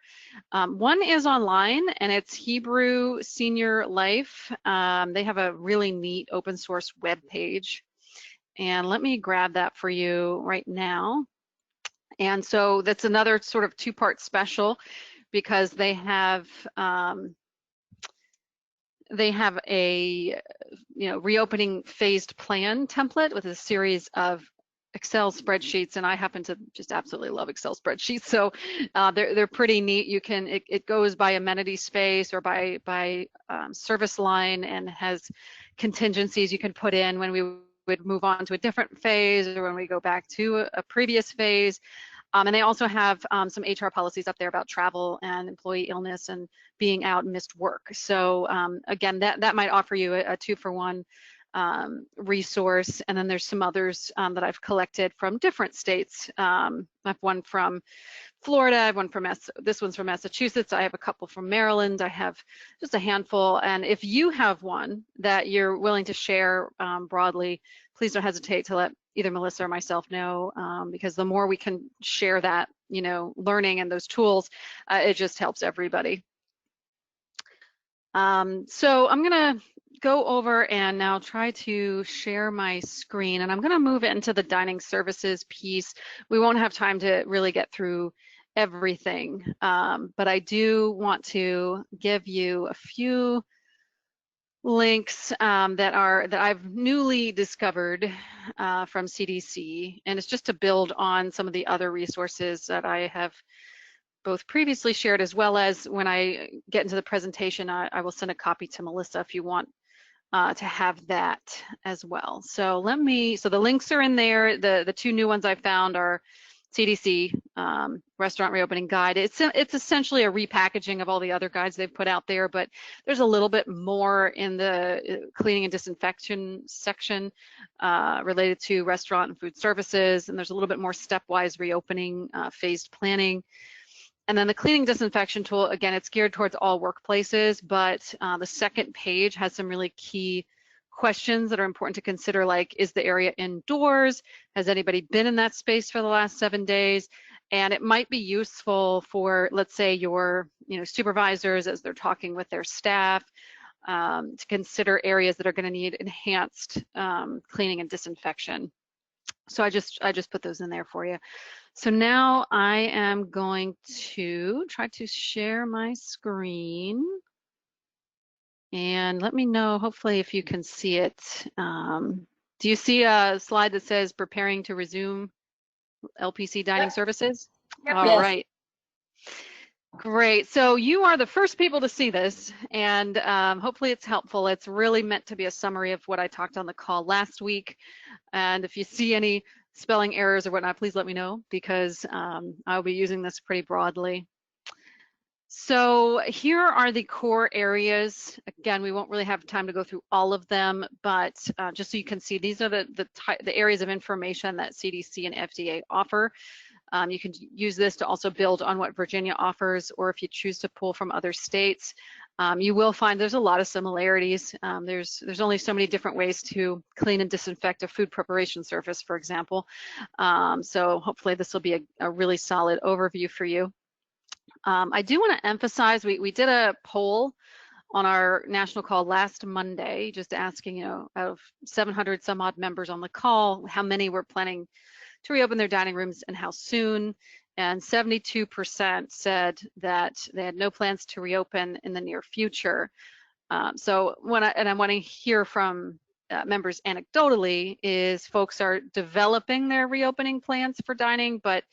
One is online, and it's Hebrew Senior Life. They have a really neat open source web page. And let me grab that for you right now. And so that's another sort of two-part special, because they have a reopening phased plan template with a series of Excel spreadsheets, and I happen to just absolutely love Excel spreadsheets. So they're pretty neat. You can it goes by amenity space or by service line, and has contingencies you can put in when we would move on to a different phase or when we go back to a previous phase. And they also have some HR policies up there about travel and employee illness and being out and missed work. So again, that might offer you a 2-for-1 resource. And then there's some others that I've collected from different states. I have one from Florida, I have one from this one's from Massachusetts, I have a couple from Maryland, I have just a handful. And if you have one that you're willing to share broadly, please don't hesitate to let either Melissa or myself know, because the more we can share that, learning and those tools, it just helps everybody. So I'm gonna go over and now try to share my screen, and I'm going to move into the dining services piece. We won't have time to really get through everything, but I do want to give you a few links that I've newly discovered from CDC, and it's just to build on some of the other resources that I have both previously shared, as well as when I get into the presentation, I will send a copy to Melissa if you want to have that as well. So the links are in there. The two new ones I found are CDC Restaurant Reopening Guide. It's essentially a repackaging of all the other guides they've put out there, but there's a little bit more in the cleaning and disinfection section related to restaurant and food services, and there's a little bit more stepwise reopening, phased planning. And then the cleaning disinfection tool, again, it's geared towards all workplaces, but the second page has some really key questions that are important to consider, like, is the area indoors? Has anybody been in that space for the last 7 days? And it might be useful for, let's say, your supervisors as they're talking with their staff to consider areas that are going to need enhanced cleaning and disinfection. So I just put those in there for you. So now I am going to try to share my screen. And let me know, hopefully, if you can see it. Do you see a slide that says preparing to resume LPC dining services? Yep. All Yes. right. Great. So you are the first people to see this, and hopefully it's helpful. It's really meant to be a summary of what I talked on the call last week. And if you see any spelling errors or whatnot, please let me know, because I'll be using this pretty broadly. So here are the core areas. Again, we won't really have time to go through all of them, but just so you can see, these are the areas of information that CDC and FDA offer. You can use this to also build on what Virginia offers, or if you choose to pull from other states, you will find there's a lot of similarities. There's only so many different ways to clean and disinfect a food preparation surface, for example. So hopefully this will be a really solid overview for you. I do want to emphasize, we did a poll on our national call last Monday, just asking, out of 700 some odd members on the call, how many were planning to reopen their dining rooms and how soon. And 72% said that they had no plans to reopen in the near future. So I want to hear from members anecdotally, is folks are developing their reopening plans for dining, but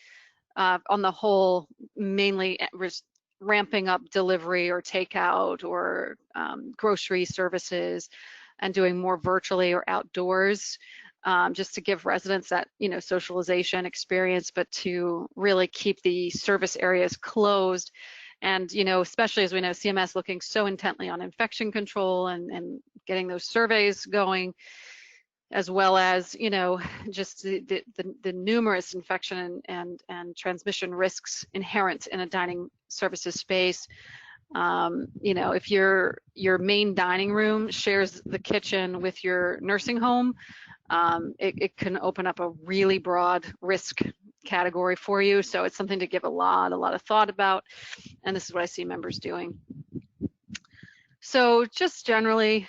on the whole, mainly ramping up delivery or takeout or grocery services and doing more virtually or outdoors, just to give residents that socialization experience, but to really keep the service areas closed. And especially as we know, CMS looking so intently on infection control and getting those surveys going, as well as just the numerous infection and transmission risks inherent in a dining services space. If your main dining room shares the kitchen with your nursing home, it can open up a really broad risk category for you. So it's something to give a lot of thought about, and this is what I see members doing. So just generally,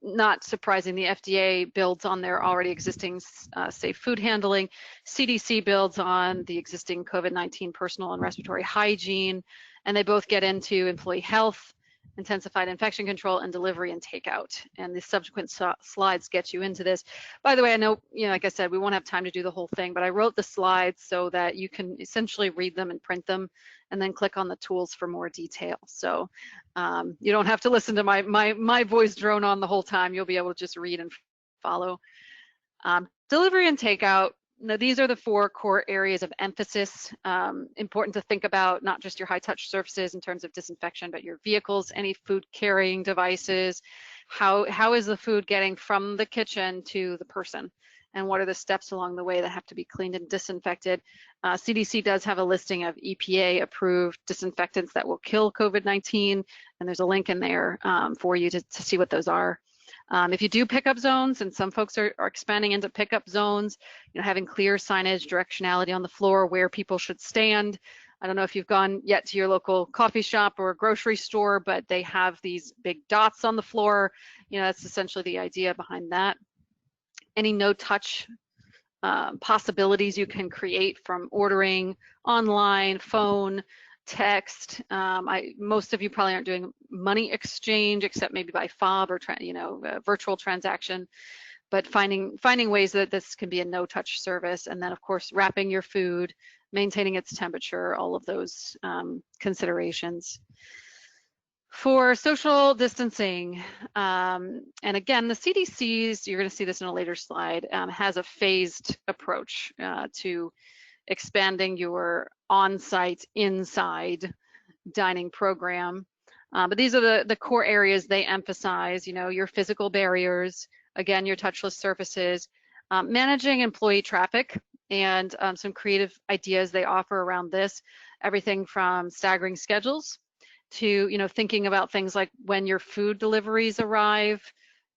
not surprising, the FDA builds on their already existing safe food handling. CDC builds on the existing COVID-19 personal and respiratory hygiene, and they both get into employee health, intensified infection control, and delivery and takeout. And the subsequent slides get you into this. By the way, I know, like I said, we won't have time to do the whole thing, but I wrote the slides so that you can essentially read them and print them, and then click on the tools for more detail. So you don't have to listen to my voice drone on the whole time. You'll be able to just read and follow. Delivery and takeout. Now, these are the 4 core areas of emphasis. Important to think about not just your high touch surfaces in terms of disinfection, but your vehicles, any food carrying devices. How is the food getting from the kitchen to the person? And what are the steps along the way that have to be cleaned and disinfected? CDC does have a listing of EPA approved disinfectants that will kill COVID-19, and there's a link in there for you to see what those are. If you do pickup zones, and some folks are expanding into pickup zones, having clear signage, directionality on the floor, where people should stand, I don't know if you've gone yet to your local coffee shop or grocery store, but they have these big dots on the floor. That's essentially the idea behind that. Any no-touch possibilities you can create from ordering online, phone, text. Most of you probably aren't doing money exchange except maybe by fob or virtual transaction, but finding ways that this can be a no-touch service. And then of course wrapping your food, maintaining its temperature, all of those considerations. For social distancing, and again, the CDC's, you're going to see this in a later slide, has a phased approach to expanding your on-site, inside dining program. But these are the core areas they emphasize, your physical barriers, again, your touchless surfaces, managing employee traffic, and some creative ideas they offer around this, everything from staggering schedules to, thinking about things like when your food deliveries arrive,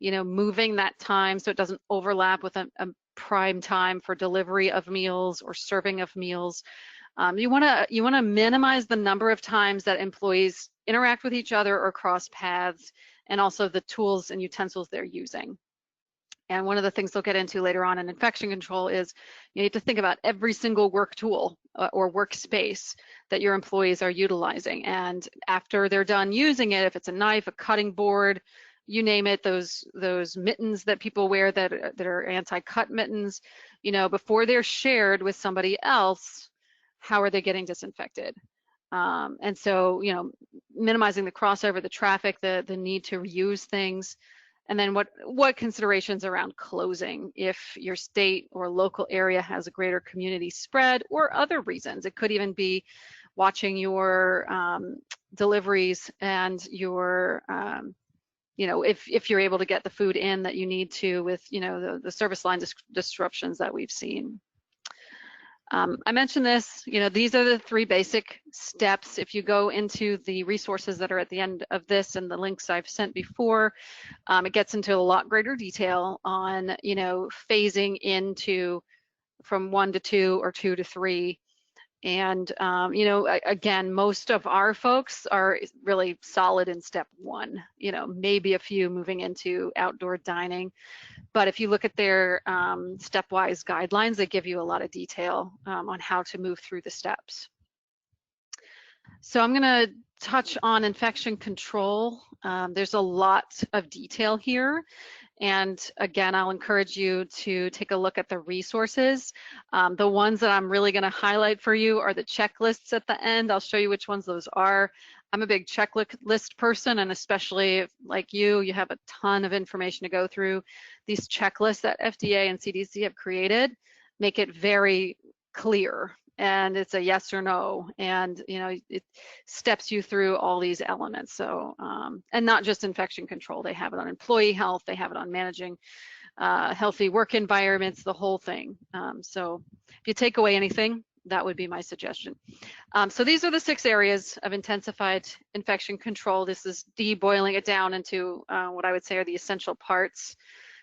moving that time so it doesn't overlap with a prime time for delivery of meals or serving of meals. You want to minimize the number of times that employees interact with each other or cross paths, and also the tools and utensils they're using. And one of the things they'll get into later on in infection control is you need to think about every single work tool or workspace that your employees are utilizing. And after they're done using it, if it's a knife, a cutting board, you name it, those mittens that people wear that are anti-cut mittens, before they're shared with somebody else, how are they getting disinfected? And so, minimizing the crossover, the traffic, the need to reuse things. And then what considerations around closing if your state or local area has a greater community spread or other reasons. It could even be watching your deliveries and your, if you're able to get the food in that you need to with, the service line disruptions that we've seen. I mentioned this, these are the 3 basic steps. If you go into the resources that are at the end of this and the links I've sent before, it gets into a lot greater detail on, phasing into from 1 to 2 or 2 to 3. And, again, most of our folks are really solid in step 1, maybe a few moving into outdoor dining. But if you look at their stepwise guidelines, they give you a lot of detail on how to move through the steps. So I'm going to touch on infection control. There's a lot of detail here. And again, I'll encourage you to take a look at the resources. The ones that I'm really going to highlight for you are the checklists at the end. I'll show you which ones those are. I'm a big checklist person, and especially if, like you have a ton of information to go through. These checklists that FDA and CDC have created make it very clear, and it's a yes or no, and it steps you through all these elements. So, and not just infection control, they have it on employee health, they have it on managing healthy work environments, the whole thing. So if you take away anything, that would be my suggestion. So these are the 6 areas of intensified infection control. This is boiling it down into what I would say are the essential parts.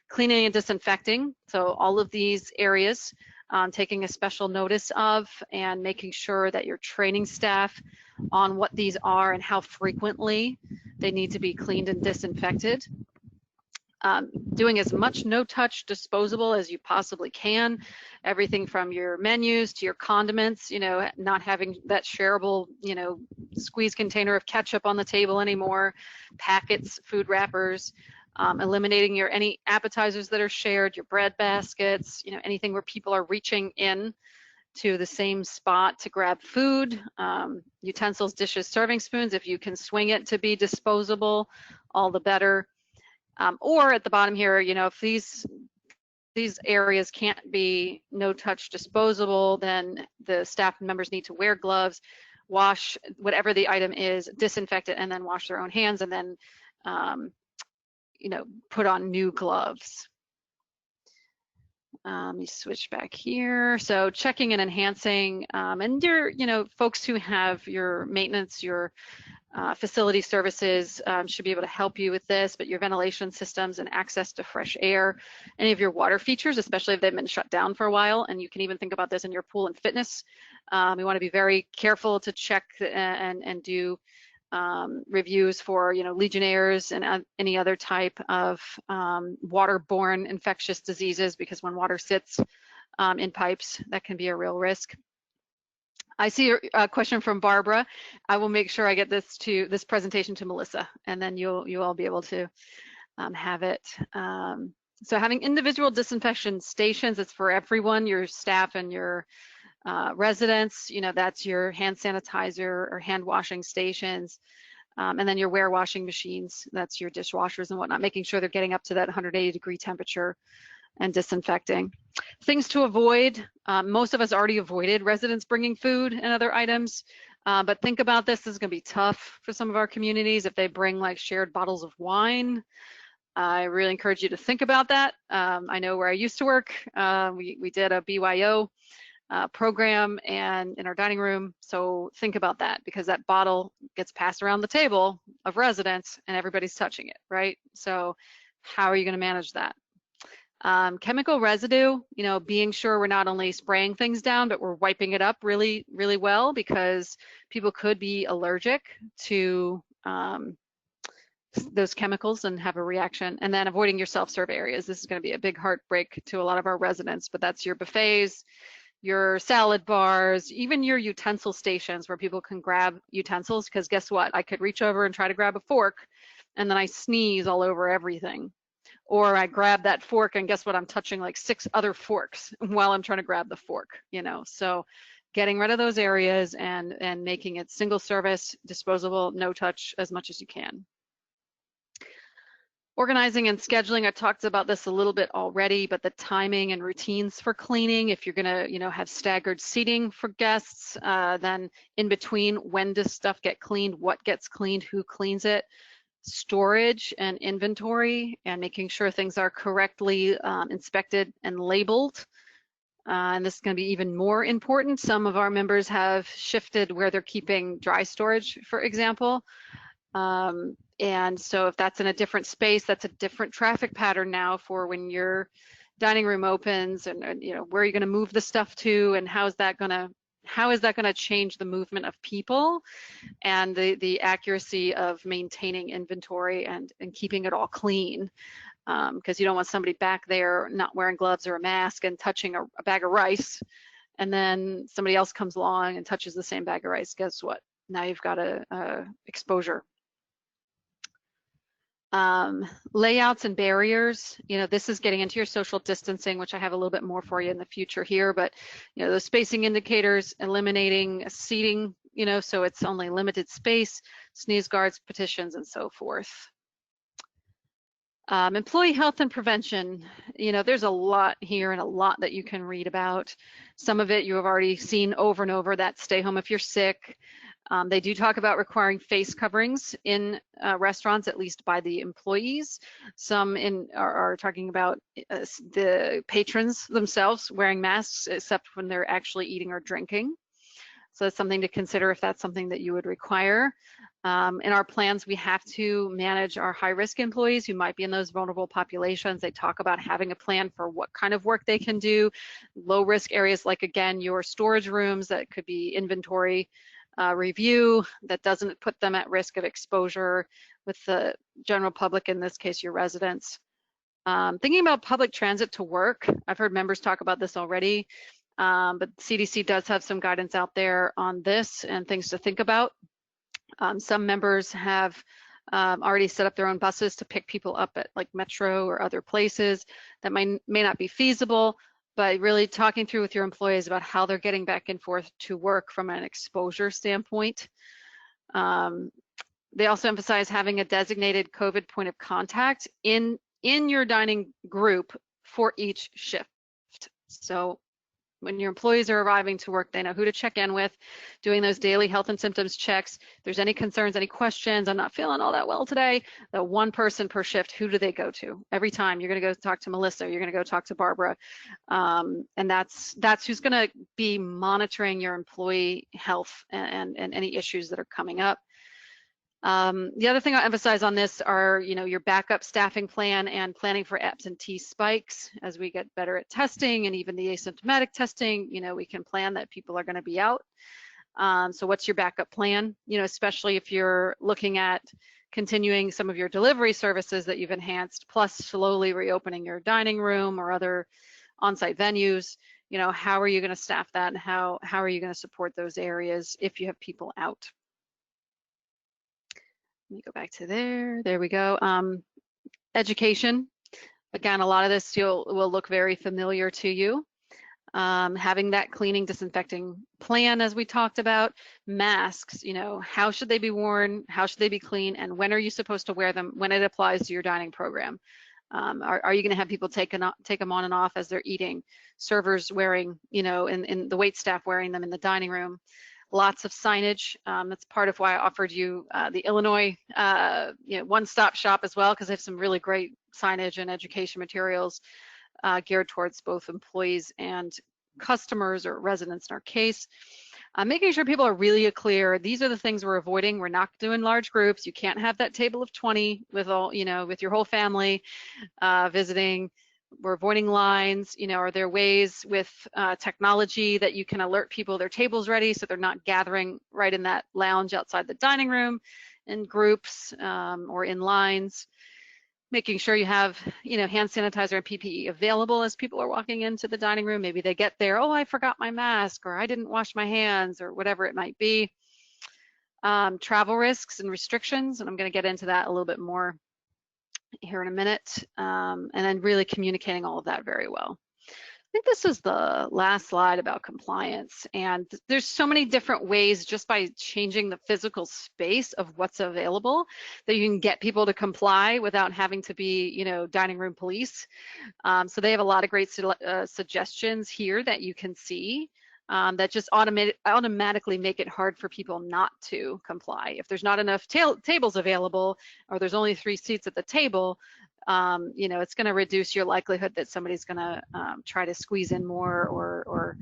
Cleaning and disinfecting, so all of these areas, taking a special notice of and making sure that you're training staff on what these are and how frequently they need to be cleaned and disinfected. Doing as much no-touch disposable as you possibly can, everything from your menus to your condiments, not having that shareable, squeeze container of ketchup on the table anymore, packets, food wrappers, eliminating any appetizers that are shared, your bread baskets, anything where people are reaching in to the same spot to grab food, utensils, dishes, serving spoons, if you can swing it to be disposable, all the better. Or at the bottom here, if these areas can't be no-touch disposable, then the staff members need to wear gloves, wash whatever the item is, disinfect it, and then wash their own hands, and then put on new gloves. Let me switch back here. So checking and enhancing, and your, folks who have your maintenance, your Facility services should be able to help you with this, but your ventilation systems and access to fresh air, any of your water features, especially if they've been shut down for a while, and you can even think about this in your pool and fitness. We want to be very careful to check and do reviews for, Legionnaires and any other type of waterborne infectious diseases, because when water sits in pipes, that can be a real risk. I see a question from Barbara. I will make sure I get this presentation to Melissa, and then you'll all be able to have it. So having individual disinfection stations, it's for everyone, your staff and your residents. That's your hand sanitizer or hand washing stations. And then your ware-washing machines, that's your dishwashers and whatnot, making sure they're getting up to that 180-degree temperature and disinfecting. Things to avoid, most of us already avoided residents bringing food and other items, but think about this is going to be tough for some of our communities if they bring like shared bottles of wine. I really encourage you to think about that. I know where I used to work, we did a BYO program and in our dining room, so think about that, because that bottle gets passed around the table of residents and everybody's touching it, right? So how are you going to manage that? Chemical residue, being sure we're not only spraying things down, but we're wiping it up really, really well, because people could be allergic to those chemicals and have a reaction. And then avoiding your self-serve areas. This is going to be a big heartbreak to a lot of our residents, but that's your buffets, your salad bars, even your utensil stations where people can grab utensils, because guess what? I could reach over and try to grab a fork, and then I sneeze all over everything. Or I grab that fork and guess what? I'm touching like 6 other forks while I'm trying to grab the fork, So getting rid of those areas and making it single service, disposable, no touch as much as you can. Organizing and scheduling, I talked about this a little bit already, but the timing and routines for cleaning, if you're gonna, have staggered seating for guests, then in between, when does stuff get cleaned, what gets cleaned, who cleans it? Storage and inventory, and making sure things are correctly inspected and labeled. And this is going to be even more important. Some of our members have shifted where they're keeping dry storage, for example. And so if that's in a different space, that's a different traffic pattern now for when your dining room opens, and where are you going to move the stuff to, and how is that going to change the movement of people and the accuracy of maintaining inventory and keeping it all clean, because you don't want somebody back there not wearing gloves or a mask and touching a bag of rice, and then somebody else comes along and touches the same bag of rice. Guess what? Now you've got a exposure. Layouts and barriers, this is getting into your social distancing, which I have a little bit more for you in the future here, but those spacing indicators, eliminating seating, so it's only limited space, sneeze guards, petitions, and so forth. Employee health and prevention, there's a lot here and a lot that you can read about. Some of it you have already seen over and over, that stay home if you're sick. They do talk about requiring face coverings in restaurants, at least by the employees. Some are talking about the patrons themselves wearing masks, except when they're actually eating or drinking. So that's something to consider if that's something that you would require. In our plans, we have to manage our high-risk employees who might be in those vulnerable populations. They talk about having a plan for what kind of work they can do. Low-risk areas like, again, your storage rooms, that could be inventory review that doesn't put them at risk of exposure with the general public, in this case, your residents. Thinking about public transit to work, I've heard members talk about this already, but CDC does have some guidance out there on this and things to think about. Some members have already set up their own buses to pick people up at like Metro or other places. That may not be feasible, but really talking through with your employees about how they're getting back and forth to work from an exposure standpoint. They also emphasize having a designated COVID point of contact in your dining group for each shift. So when your employees are arriving to work, they know who to check in with, doing those daily health and symptoms checks. If there's any concerns, any questions, I'm not feeling all that well today, the one person per shift, who do they go to? Every time you're gonna go talk to Melissa, you're gonna go talk to Barbara. And that's who's gonna be monitoring your employee health and any issues that are coming up. The other thing I'll emphasize on this are, your backup staffing plan and planning for absentee spikes. As we get better at testing and even the asymptomatic testing, we can plan that people are going to be out. So what's your backup plan? Especially if you're looking at continuing some of your delivery services that you've enhanced, plus slowly reopening your dining room or other on-site venues. How are you going to staff that, and how are you going to support those areas if you have people out? Let me go back to there. There we go. Education. Again, a lot of this will look very familiar to you. Having that cleaning, disinfecting plan, as we talked about. Masks, how should they be worn? How should they be clean? And when are you supposed to wear them when it applies to your dining program? Are you going to have people take them on and off as they're eating? Servers wearing, and the wait staff wearing them in the dining room. Lots of signage. That's part of why I offered you the Illinois one-stop shop as well, because they have some really great signage and education materials geared towards both employees and customers or residents in our case. Making sure people are really clear. These are the things we're avoiding. We're not doing large groups. You can't have that table of 20 with all, with your whole family visiting. We're avoiding lines. Are there ways with technology that you can alert people their table's ready so they're not gathering right in that lounge outside the dining room in groups or in lines? Making sure you have, hand sanitizer and PPE available as people are walking into the dining room. Maybe they get there, oh, I forgot my mask, or I didn't wash my hands, or whatever it might be. Travel risks and restrictions, and I'm going to get into that a little bit more here in a minute, and then really communicating all of that very well. I think this is the last slide about compliance, and there's so many different ways just by changing the physical space of what's available that you can get people to comply without having to be, dining room police. So they have a lot of great suggestions here that you can see that just automatically make it hard for people not to comply. If there's not enough tables available, or there's only 3 seats at the table, it's going to reduce your likelihood that somebody's going to try to squeeze in more or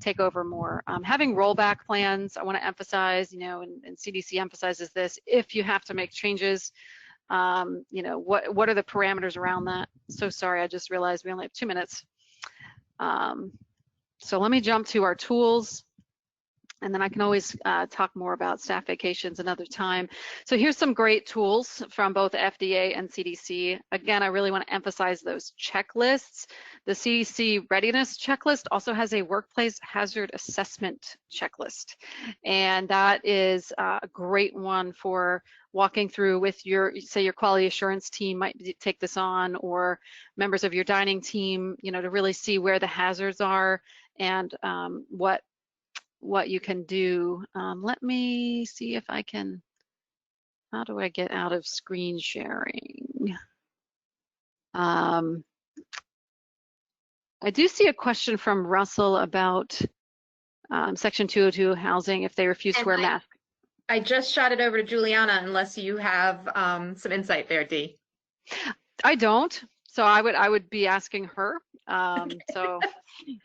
take over more. Having rollback plans, I want to emphasize, and CDC emphasizes this, if you have to make changes, what are the parameters around that? So sorry, I just realized we only have 2 minutes. So let me jump to our tools, and then I can always talk more about staff vacations another time. So here's some great tools from both FDA and CDC. Again, I really want to emphasize those checklists. The CDC readiness checklist also has a workplace hazard assessment checklist. And that is a great one for walking through with your, say your quality assurance team might take this on, or members of your dining team, to really see where the hazards are and what you can do. Let me see if I can, how do I get out of screen sharing? I do see a question from Russell about Section 202 housing if they refuse to wear masks. I just shot it over to Juliana, unless you have some insight there, Dee. I don't, so I would be asking her. So,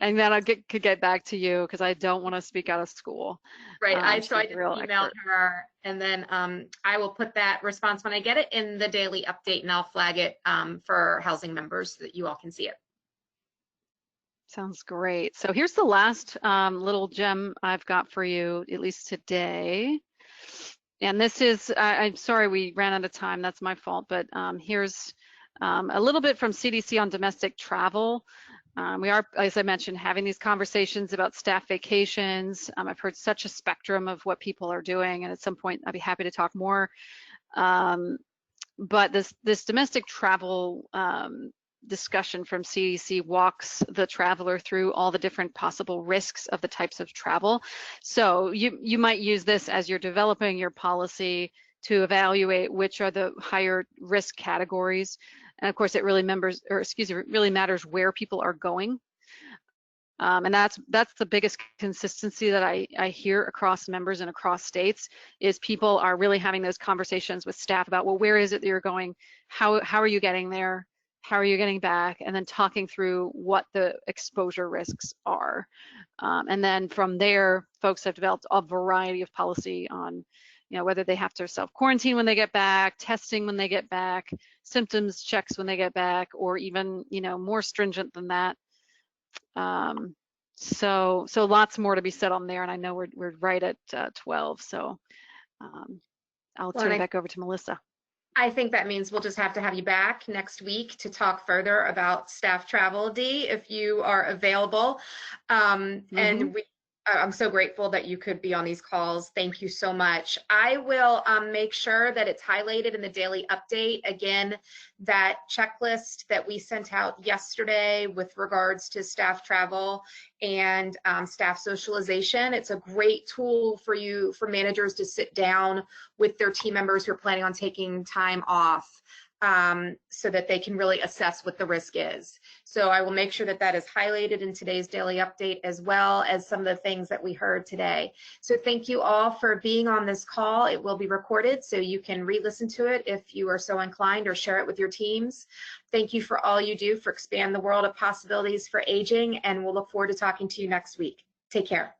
and then I could get back to you because I don't want to speak out of school. Right, I just emailed expert. her, and then I will put that response when I get it in the daily update, and I'll flag it for housing members so that you all can see it. Sounds great. So here's the last little gem I've got for you, at least today. And this is, I'm sorry we ran out of time, that's my fault, but here's a little bit from CDC on domestic travel. We are, as I mentioned, having these conversations about staff vacations. I've heard such a spectrum of what people are doing, and at some point I'd be happy to talk more. But this domestic travel discussion from CDC walks the traveler through all the different possible risks of the types of travel. So you might use this as you're developing your policy to evaluate which are the higher risk categories. And of course, it really really matters where people are going. And that's the biggest consistency that I hear across members and across states, is people are really having those conversations with staff about, well, where is it that you're going? How are you getting there? How are you getting back? And then talking through what the exposure risks are. And then from there, folks have developed a variety of policy on, whether they have to self-quarantine when they get back, testing when they get back, symptoms checks when they get back, or even, more stringent than that. So lots more to be said on there, and I know we're right at 12, so I'll turn it back over to Melissa. I think that means we'll just have to have you back next week to talk further about staff travel, Dee, if you are available. And I'm so grateful that you could be on these calls. Thank you so much. I will make sure that it's highlighted in the daily update. Again, that checklist that we sent out yesterday with regards to staff travel and staff socialization. It's a great tool for managers to sit down with their team members who are planning on taking time off, so that they can really assess what the risk is. So I will make sure that that is highlighted in today's daily update, as well as some of the things that we heard today. So thank you all for being on this call. It will be recorded, so you can re-listen to it if you are so inclined, or share it with your teams. Thank you for all you do for expand the world of possibilities for aging, and we'll look forward to talking to you next week. Take care.